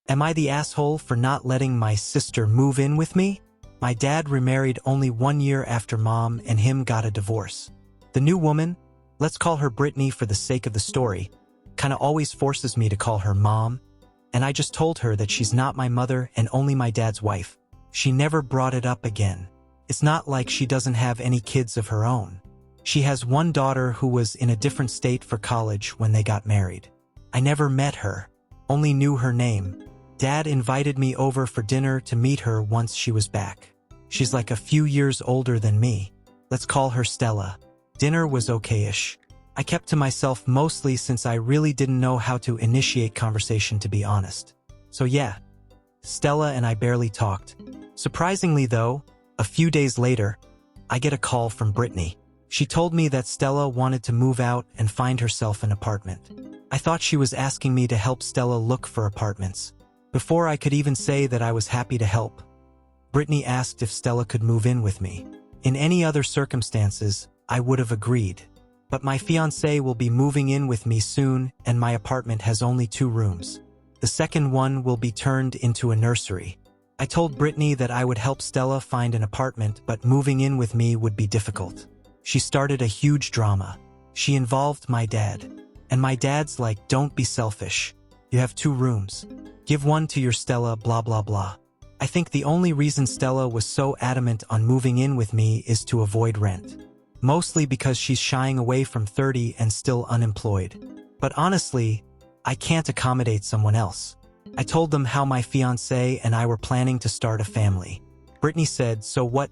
Am I the asshole for not letting my sister move in with me? My dad remarried only 1 year after Mom and him got a divorce. The new woman, let's call her Brittany for the sake of the story, kinda always forces me to call her Mom, and I just told her that she's not my mother and only my dad's wife. She never brought it up again. It's not like she doesn't have any kids of her own. She has one daughter who was in a different state for college when they got married. I never met her, only knew her name. Dad invited me over for dinner to meet her once she was back. She's like a few years older than me. Let's call her Stella. Dinner was okay-ish. I kept to myself mostly since I really didn't know how to initiate conversation, to be honest. So yeah, Stella and I barely talked. Surprisingly though, a few days later, I get a call from Brittany. She told me that Stella wanted to move out and find herself an apartment. I thought she was asking me to help Stella look for apartments. Before I could even say that I was happy to help, Brittany asked if Stella could move in with me. In any other circumstances, I would have agreed. But my fiancé will be moving in with me soon and my apartment has only 2 rooms. The second one will be turned into a nursery. I told Brittany that I would help Stella find an apartment, but moving in with me would be difficult. She started a huge drama. She involved my dad. And my dad's like, don't be selfish. You have 2 rooms. Give one to your Stella, blah blah blah. I think the only reason Stella was so adamant on moving in with me is to avoid rent. Mostly because she's shying away from 30 and still unemployed. But honestly, I can't accommodate someone else. I told them how my fiancé and I were planning to start a family. Brittany said, so what?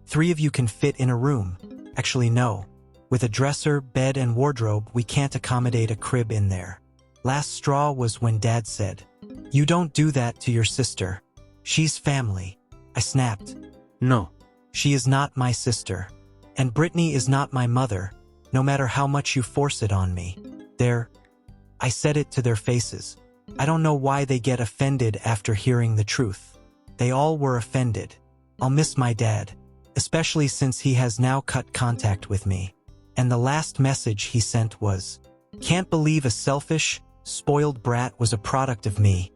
3 of you can fit in a room. Actually, no. With a dresser, bed, and wardrobe, we can't accommodate a crib in there. Last straw was when Dad said, you don't do that to your sister. She's family. I snapped. No. She is not my sister. And Brittany is not my mother, no matter how much you force it on me. I said it to their faces. I don't know why they get offended after hearing the truth. They all were offended. I'll miss my dad, especially since he has now cut contact with me. And the last message he sent was, can't believe a selfish, spoiled brat was a product of me.